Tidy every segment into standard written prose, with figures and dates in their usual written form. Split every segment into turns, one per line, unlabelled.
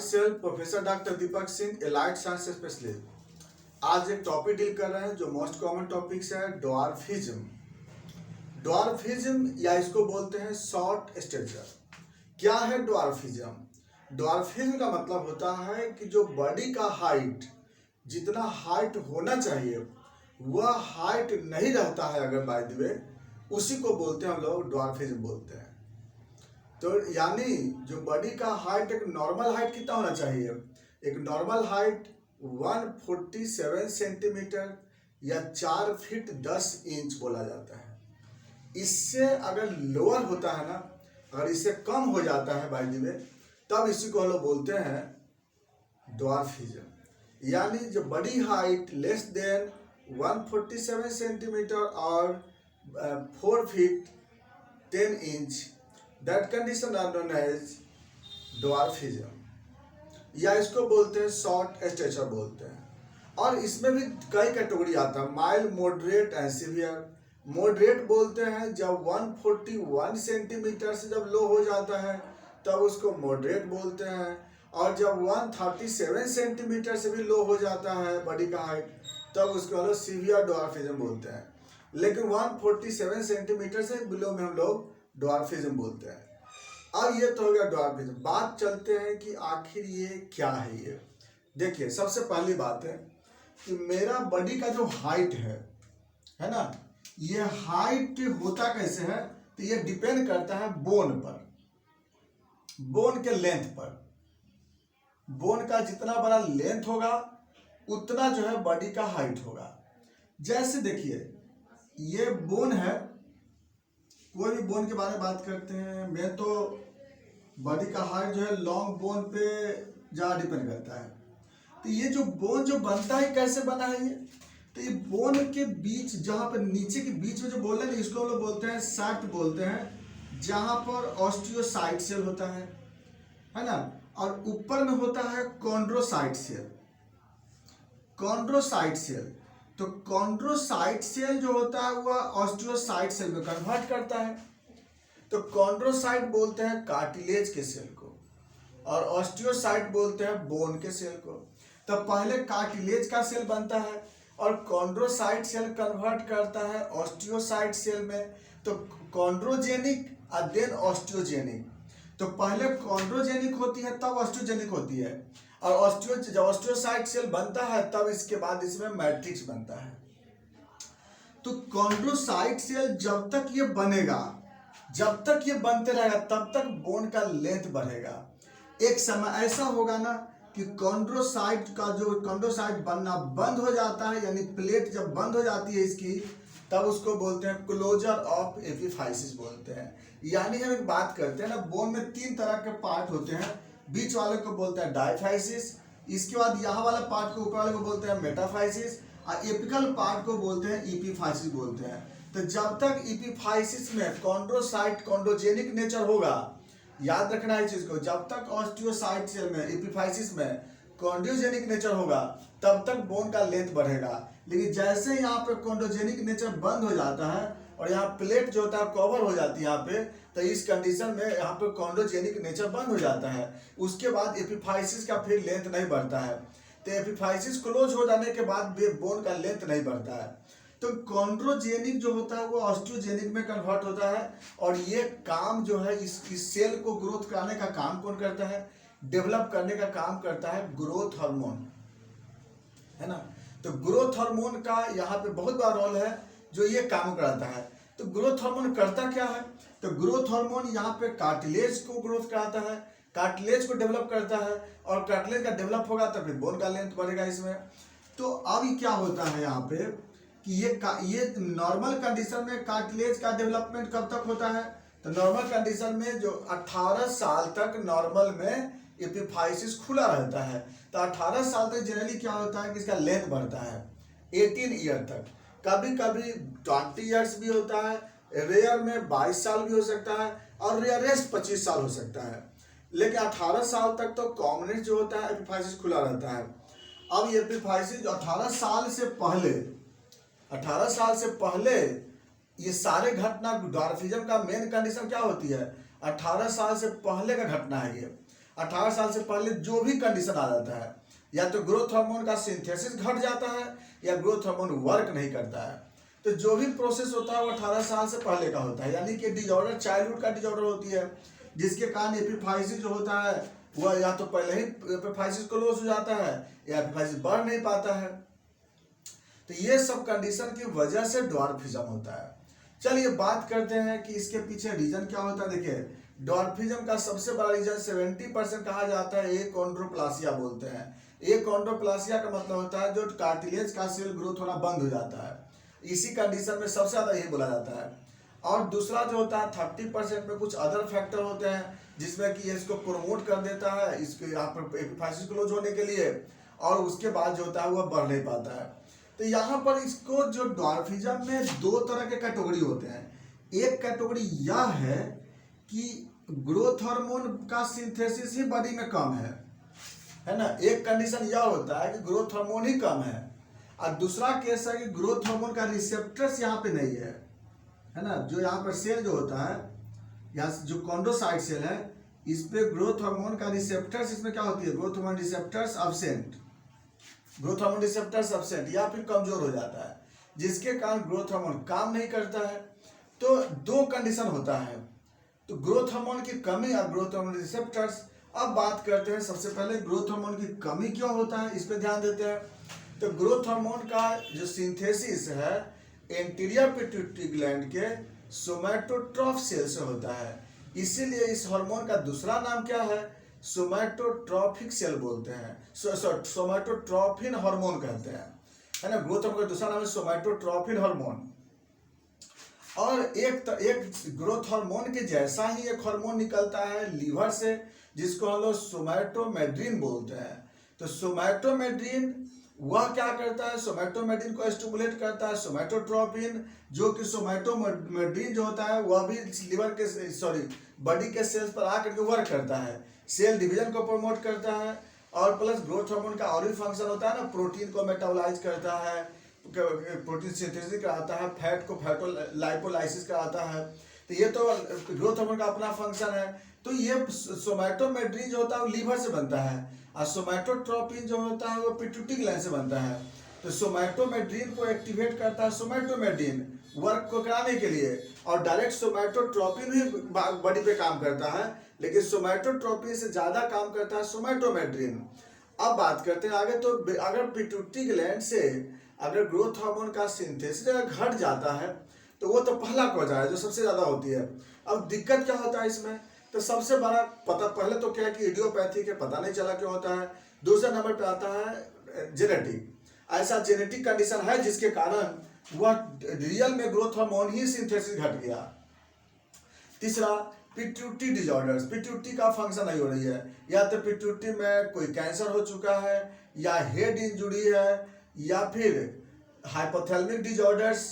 Self professor doctor Deepak Singh, allied science specialist. आज एक topic deal कर रहे हैं जो मोस्ट कॉमन टॉपिक्स है ड्वार्फिज्म। ड्वार्फिज्म या इसको बोलते हैं शॉर्ट स्टेचर। क्या है ड्वार्फिज्म? ड्वार्फिज्म का मतलब होता है कि जो बॉडी का हाइट जितना हाइट होना चाहिए वह हाइट नहीं रहता है, अगर बाय द वे, उसी को बोलते हैं हम लोग ड्वार्फिज्म बोलते हैं। तो यानी जो बॉडी का हाइट, एक नॉर्मल हाइट कितना होना चाहिए? एक नॉर्मल हाइट 147 सेंटीमीटर या 4 फीट 10 इंच बोला जाता है। इससे अगर लोअर होता है ना, अगर इससे कम हो जाता है बाय द वे, तब इसी को हम लोग बोलते हैं ड्वार्फिज्म। यानी जो body height less than 147 centimetre और 4 feet 10 inch, that condition are known as dwarfism, या इसको बोलते हैं शॉर्ट स्टेचर बोलते हैं। और इसमें भी कई कैटेगरी आता है, mild, moderate and severe. Moderate बोलते हैं जब 141 सेंटीमीटर से जब लो हो जाता है तब उसको मॉडरेट बोलते हैं, और जब 137 सेंटीमीटर से भी लो हो जाता है बॉडी का हाइट तब उसको हम लोग सीवियर ड्वार्फिज्म बोलते हैं। लेकिन 147 सेंटीमीटर से बिलो में हम लोग ड्वार्फिज्म बोलते हैं। अब ये तो हो गया ड्वार्फिज्म। बात चलते हैं कि आखिर ये क्या है। ये देखिए, सबसे पहली बात है कि मेरा बॉडी का जो हाइट है ना, ये हाइट होता कैसे है? तो ये डिपेंड करता है बोन पर, बोन के लेंथ पर। बोन का जितना बड़ा लेंथ होगा उतना जो है बॉडी का हाइट होगा। जैसे देखिए, ये बोन है, कोई भी बोन के बारे में बात करते हैं, मैं तो बॉडी का हाइट जो है लॉन्ग बोन पे ज़्यादा डिपेंड करता है। तो ये जो बोन जो बनता है कैसे बना है ये? तो ये बोन के बीच, जहाँ पर नीचे के बीच में जो बोल रहे हैं इसको हम लोग बोलते हैं शाफ्ट बोलते हैं, जहाँ पर ऑस्टियोसाइट सेल होता है ना, और ऊपर में होता है कॉन्ड्रोसाइट सेल। कॉन्ड्रोसाइट सेल, तो कॉन्ड्रोसाइट सेल जो होता है वह ऑस्टियोसाइट सेल में कन्वर्ट करता है। तो कॉन्ड्रोसाइट बोलते हैं कार्टिलेज के सेल को, और ऑस्टियोसाइट बोलते हैं बोन के सेल को। तो पहले कार्टिलेज का सेल बनता है और कॉन्ड्रोसाइट सेल कन्वर्ट करता है ऑस्टियोसाइट सेल में। तो कॉन्ड्रोजेनिक और देन ऑस्टियोजेनिक। तो पहले कॉन्ड्रोजेनिक होती है तब ऑस्टियोजेनिक होती है, और जब ऑस्टियोसाइट सेल बनता है तब इसके बाद इसमें मैट्रिक्स बनता है। तो कॉन्ड्रोसाइट सेल जब तक ये बनेगा, जब तक ये बनते रहेगा तब तक बोन का लेंथ बढ़ेगा। एक समय ऐसा होगा ना कि कॉन्ड्रोसाइट बनना बंद हो जाता है, यानी प्लेट जब बंद हो जाती है इसकी, तब उसको बोलते हैं क्लोजर ऑफ एपिफाइसिस बोलते हैं। यानी हम एक बात करते हैं ना, बोन में 3 तरह के पार्ट होते हैं। बीच वाले को बोलते हैं डायफाइसिस, इसके बाद यहाँ वाला पार्ट को ऊपर वाले को बोलते हैं मेटाफाइसिस, और एपिकल पार्ट को बोलते हैं एपिफाइसिस बोलते हैं। तो जब तक एपिफाइसिस में कॉन्ड्रोसाइट कॉन्ड्रोजेनिक नेचर होगा, याद रखना है इस चीज को, जब तक ऑस्टियोसाइट सेल में एपिफाइसिस में कॉन्ड्रोजेनिक नेचर होगा तब तक बोन का लेंथ बढ़ेगा। लेकिन जैसे यहाँ पे कॉन्ड्रोजेनिक नेचर बंद हो जाता है और यहाँ प्लेट जो होता है कवर हो जाती है यहाँ पे, तो इस कंडीशन में यहाँ पे कॉन्ड्रोजेनिक नेचर बंद हो जाता है। उसके बाद एपिफाइसिस का फिर लेंथ नहीं बढ़ता है। तो एपिफाइसिस क्लोज हो जाने के बाद बोन का लेंथ नहीं बढ़ता है। तो कॉन्ड्रोजेनिक जो होता है वो ऑस्टियोजेनिक में कन्वर्ट होता है, और ये काम जो है इस सेल को ग्रोथ कराने का काम कौन करता है? डेवलप करने का काम करता है ग्रोथ हार्मोन, है ना। तो ग्रोथ हार्मोन का यहाँ पे बहुत बड़ा रोल है जो ये काम कराता है। तो ग्रोथ हार्मोन करता क्या है? तो ग्रोथ हार्मोन यहाँ पे कार्टिलेज को ग्रोथ कराता है, कार्टिलेज को डेवलप करता है, और कार्टिलेज का डेवलप होगा तो फिर बोन का लेंथ बढ़ेगा इसमें। तो अब क्या होता है यहाँ पे कि ये नॉर्मल कंडीशन में कार्टिलेज का डेवलपमेंट कब तक होता है? तो नॉर्मल कंडीशन में जो 18 साल तक नॉर्मल में एपिफाइसिस खुला रहता है। तो 18 साल तक जनरली क्या होता है कि इसका लेंथ बढ़ता है 18 ईयर तक, कभी कभी 20 ईयर्स भी होता है, रेयर में 22 साल भी हो सकता है, और रेयरेस्ट 25 साल हो सकता है। लेकिन 18 साल तक तो कॉमनेस्ट जो होता है एपिफाइसिस खुला रहता है। अब ये एपिफाइसिस 18 साल से पहले ये सारे घटना, ड्वार्फिज्म का मेन कंडीशन क्या होती है? 18 साल से पहले का घटना है ये। 18 साल से पहले जो भी कंडीशन आ जाता है, या तो ग्रोथ हार्मोन का सिंथेसिस घट जाता है या ग्रोथ हार्मोन वर्क नहीं करता है। तो जो भी प्रोसेस होता है वो 18 साल से पहले का होता है, यानी कि डिजॉर्डर चाइल्डहुड का डिजॉर्डर होती है, जिसके कारण एपिफाइसिस जो होता है वह या तो पहले ही एपिफाइसिस क्लोज हो जाता है या एपिफाइसिस बढ़ नहीं पाता है। तो ये सब कंडीशन की वजह से ड्वार्फिज्म होता है। चलिए बात करते हैं कि इसके पीछे रीजन क्या होता है। देखिए, ड्वार्फिज्म का सबसे बड़ा रीजन 70% कहा जाता है एकोंड्रोप्लासिया बोलते हैं। एकोंड्रोप्लासिया का मतलब होता है जो कार्टिलेज का सेल ग्रोथ होना बंद हो जाता है, इसी कंडीशन में सबसे ज्यादा यही बोला जाता है। और दूसरा जो होता है 30% में कुछ अदर फैक्टर होते हैं जिसमें कि इसको प्रमोट कर देता है इसके यहाँ पर एपिफाइसिस क्लोज होने के लिए, और उसके बाद जो होता है वह बढ़ नहीं पाता है। तो यहाँ पर इसको जो ड्वार्फिज्म में दो तरह के कैटेगरी होते हैं। एक कैटेगरी यह है कि ग्रोथ हार्मोन का सिंथेसिस ही बॉडी में कम है ना। एक कंडीशन यह होता है कि ग्रोथ हार्मोन ही कम है, और दूसरा केस है कि ग्रोथ हार्मोन का रिसेप्टर्स यहाँ पे नहीं है ना। जो यहाँ पर सेल जो होता है, यहाँ जो कॉन्ड्रोसाइट सेल है, इस पे ग्रोथ हार्मोन का रिसेप्टर्स, इसमें क्या होती है, growth hormone receptors absent, growth hormone receptors absent या फिर कमजोर हो जाता है, जिसके कारण ग्रोथ हार्मोन काम नहीं करता है। तो दो कंडीशन होता है, तो ग्रोथ हार्मोन की कमी और ग्रोथ हार्मोन रिसेप्टर्स। अब बात करते हैं सबसे पहले ग्रोथ हार्मोन की कमी क्यों होता है, इस पे ध्यान देते हैं। तो ग्रोथ हार्मोन का जो सिंथेसिस है एंटीरियर पिट्यूटरी ग्लैंड के सोमैटोट्रॉफ सेल से होता है, इसीलिए इस हार्मोन का दूसरा नाम क्या है, सोमैटोट्रॉफिक सेल बोलते हैं, सोमैटोट्रॉफिन हार्मोन कहते हैं, है ना। ग्रोथ हार्मोन का दूसरा नाम है सोमैटोट्रॉफिन हार्मोन। और एक ग्रोथ हार्मोन के जैसा ही एक हार्मोन निकलता है लीवर से, जिसको हम लोग सोमैटोमेड्रिन बोलते हैं। तो सोमैटोमेड्रिन वह क्या करता है, सोमैटोमेड्रिन को स्टिमुलेट करता है सोमैटोट्रोपिन, जो कि सोमैटोमेड्रिन जो होता है वह भी लीवर के बॉडी के सेल्स पर आकर के वर्क करता है, सेल डिवीजन को प्रमोट करता है। और प्लस ग्रोथ हार्मोन का और भी फंक्शन होता है ना, प्रोटीन को मेटाबोलाइज करता है, प्रोटीन सिंथेसिस कराता है, फैट को लाइपोलाइसिस कराता है। तो ये तो ग्रोथ हार्मोन का अपना फंक्शन है। तो ये सोमैटोमेड्रिन जो होता है वो लीवर से बनता है, और सोमैटोट्रोपिन जो होता है वो पिट्यूटरी ग्लैंड से बनता है। तो सोमैटोमेड्रिन को एक्टिवेट करता है सोमैटोमेड्रिन वर्क को कराने के लिए, और डायरेक्ट सोमैटोट्रोपिन भी बॉडी पे काम करता है, लेकिन सोमैटोट्रोपिन से ज्यादा काम करता है सोमैटोमेड्रिन। अब बात करते हैं आगे। तो अगर पिट्यूटरी ग्लैंड से अगर ग्रोथ हार्मोन का सिंथेसिस घट जाता है तो वो तो पहला कॉज है जो सबसे ज्यादा होती है। अब दिक्कत क्या होता है इसमें, तो सबसे बड़ा पता पहले तो क्या है कि इडियोपैथिक है, पता नहीं चला क्यों होता है। दूसरा नंबर पे आता है जेनेटिक, ऐसा जेनेटिक कंडीशन है जिसके कारण वह रियल में ग्रोथ हार्मोन ही सिंथेसिस घट गया। तीसरा पिट्यूटरी डिजॉर्डर्स, पिट्यूटरी का फंक्शन नहीं हो रही है, या तो पिट्यूटरी में कोई कैंसर हो चुका है, या हेड इंजुरी है, या फिर हाइपोथैलेमिक डिजॉर्डर्स,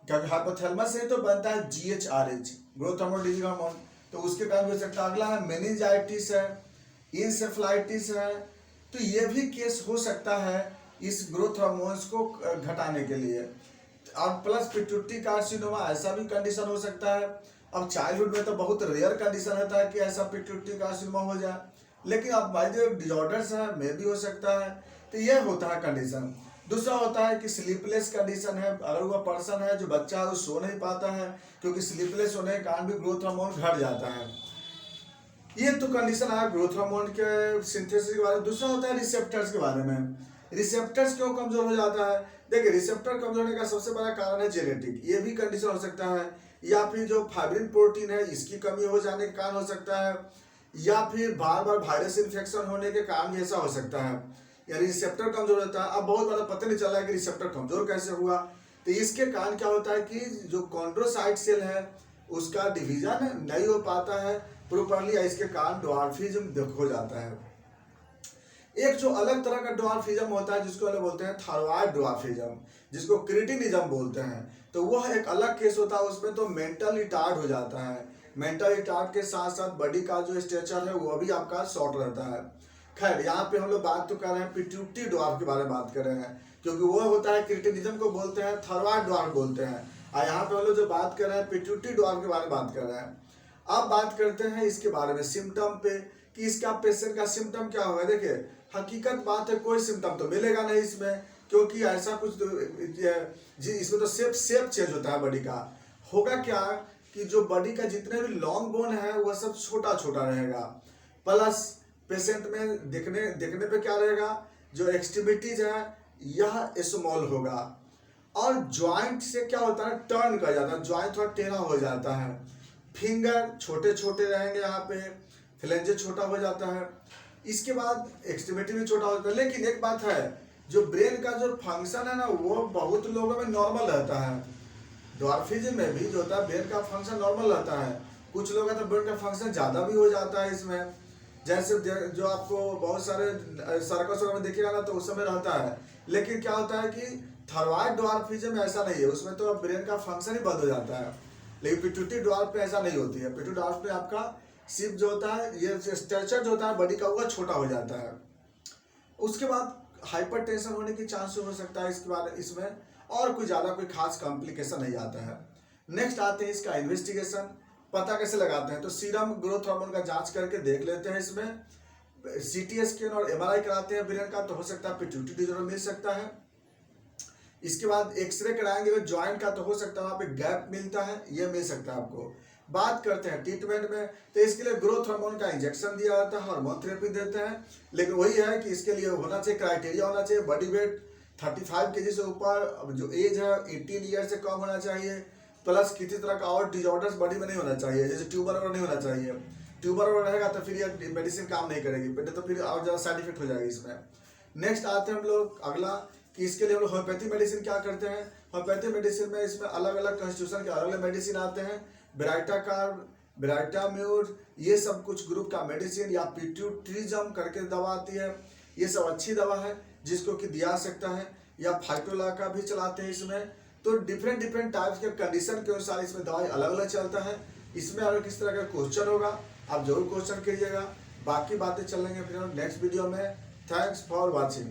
क्योंकि हाइपोथैलेमस से तो बनता है GHRH growth hormone releasing hormone, तो उसके कारण हो सकता है। अगला है मेनिंजाइटिस है, इंसेफ्लाइटिस है। तो ये भी केस हो सकता है इस ग्रोथ हार्मोन्स को घटाने के लिए। और प्लस पिट्यूटरी कार्सिनोमा ऐसा भी कंडीशन हो सकता है। अब चाइल्डहुड में तो बहुत रेयर कंडीशन होता है कि ऐसा पिट्यूटरी कार्सिनोमा हो जाए, लेकिन अब भाई जो डिजॉर्डर्स है में भी हो सकता है। तो ये होता है कंडीशन। दूसरा होता है कि स्लीपलेस कंडीशन है, अगर वह पर्सन है जो बच्चा है वो सो नहीं पाता है, क्योंकि स्लीपलेस होने के कारण भी ग्रोथ हार्मोन घट जाता है। ये तो कंडीशन है ग्रोथ हार्मोन के सिंथेसिस के बारे में। दूसरा होता है रिसेप्टर्स के बारे में। रिसेप्टर्स क्यों कमजोर हो जाता है, देखिए रिसेप्टर कमजोर होने का सबसे बड़ा कारण है जेनेटिक, ये भी कंडीशन हो सकता है, या फिर जो फाइब्रिन प्रोटीन है इसकी कमी हो जाने के कारण हो सकता है, या फिर बार बार वायरस इन्फेक्शन होने के कारण भी ऐसा हो सकता है, या रिसेप्टर कमजोर होता है। अब बहुत बड़ा पता नहीं चल रहा है कि रिसेप्टर कमजोर कैसे हुआ। तो इसके कारण क्या होता है कि जो कॉन्ड्रोसाइट सेल है उसका डिवीजन नहीं हो पाता है प्रॉपर्ली, इसके कारण ड्वार्फिज्म हो जाता है। एक जो अलग तरह का ड्वार्फिज्म होता है जिसको अलग बोलते हैं थायराइड ड्वार्फिज्म, जिसको क्रिटिनिज्म बोलते हैं, तो वह एक अलग केस होता है। उसमें तो मेंटल रिटार्ड हो जाता है, मेंटल रिटार्ड के साथ साथ बॉडी का जो स्ट्रक्चर है वो भी आपका शॉर्ट रहता है। खैर यहाँ पे हम लोग बात तो कर रहे हैं पिट्यूटरी ड्वार्फ के बारे में बात कर रहे हैं, क्योंकि वो होता है क्रिटिनिज्म को बोलते हैं, थायराइड ड्वार्फ बोलते हैं, और यहाँ पे हम लोग जो बात कर रहे हैं पिट्यूटरी ड्वार्फ के बारे में बात कर रहे हैं। अब बात करते हैं इसके बारे में सिम्टम पे कि इसका पेशेंट का सिम्टम क्या होगा। देखिए हकीकत बात है, कोई सिम्टम तो मिलेगा नहीं इसमें, क्योंकि ऐसा कुछ जी इसमें तो शेप चेंज होता है बॉडी का। होगा क्या कि जो बॉडी का जितने भी लॉन्ग बोन है वह सब छोटा छोटा रहेगा, प्लस पेशेंट में देखने पे क्या रहेगा, जो एक्सट्रीमिटीज है यह स्मॉल होगा। और ज्वाइंट से क्या होता है, टर्न कर जाता है, ज्वाइंट थोड़ा टेढ़ा हो जाता है। फिंगर छोटे छोटे रहेंगे, यहाँ पे फ्लेंजे छोटा हो जाता है। इसके बाद एक्सट्रीमिटी भी छोटा होता है। लेकिन एक बात है, जो ब्रेन का जो फंक्शन है ना वो बहुत लोगों में नॉर्मल रहता है। ड्वार्फिज्म में भी जो होता है ब्रेन का फंक्शन नॉर्मल रहता है, कुछ लोगों का तो ब्रेन का फंक्शन ज़्यादा भी हो जाता है इसमें। जैसे जो आपको बहुत सारे सर्कस में देखिएगा ना तो उस समय रहता है। लेकिन क्या होता है कि थायराइड ड्वार्फिज्म में ऐसा नहीं है, उसमें तो ब्रेन का फंक्शन ही बंद हो जाता है। लेकिन पिट्यूटरी ड्वार्फ में ऐसा नहीं होती है। पिट्यूटरी ड्वार्फ में आपका सिप जो होता है, ये स्ट्रक्चर जो होता है बॉडी का वो छोटा हो जाता है। उसके बाद हाइपरटेंशन होने की चांस हो सकता है इसके बाद इसमें, और कोई ज़्यादा कोई खास कॉम्प्लिकेशन नहीं आता है। नेक्स्ट आते हैं इसका इन्वेस्टिगेशन। पता कैसे लगाते हैं, तो सीरम ग्रोथ हार्मोन का जांच करके देख लेते हैं। इसमें सीटी स्कैन और एमआरआई कराते हैं ब्रेन का, तो हो सकता है पिट्यूटरी डिसऑर्डर मिल सकता है। इसके बाद एक्सरे कराएंगे ज्वाइंट का, तो हो सकता है वहाँ पे गैप मिलता है, ये मिल सकता है आपको। बात करते हैं ट्रीटमेंट में, तो इसके लिए ग्रोथ हार्मोन का इंजेक्शन दिया जाता है, हार्मोन थेरेपी देते हैं। लेकिन वही है कि इसके लिए होना चाहिए, क्राइटेरिया होना चाहिए, बॉडी वेट 35 kg से ऊपर, जो एज है 18 ईयर से कम होना चाहिए, प्लस किसी तरह का और डिजॉर्डर्स बॉडी में नहीं होना चाहिए, जैसे ट्यूमर वगैरह नहीं होना चाहिए। ट्यूमर वगैरह रहेगा तो फिर ये मेडिसिन काम नहीं करेगी, बेटे तो फिर और ज़्यादा साइड इफेक्ट हो जाएगी इसमें। नेक्स्ट आते हैं हम लोग अगला, कि इसके लिए हम लोग होम्योपैथी मेडिसिन क्या करते हैं। होम्योपैथी मेडिसिन में इसमें अलग अलग कॉन्स्टिट्यूशन के अलग अलग मेडिसिन आते हैं। ब्राइटा कार्ब, ब्राइटाम्यूर, ये सब कुछ ग्रुप का मेडिसिन, या पिट्यूट्रिजम करके दवा आती है, ये सब अच्छी दवा है जिसको कि दिया सकता है। या फाइटोला का भी चलाते हैं इसमें। तो डिफरेंट टाइप्स के कंडीशन के अनुसार इसमें दवाई अलग अलग चलता है। इसमें अगर किस तरह का क्वेश्चन होगा आप जरूर क्वेश्चन कीजिएगा, बाकी बातें चलेंगे फिर नेक्स्ट वीडियो में। Thanks for watching.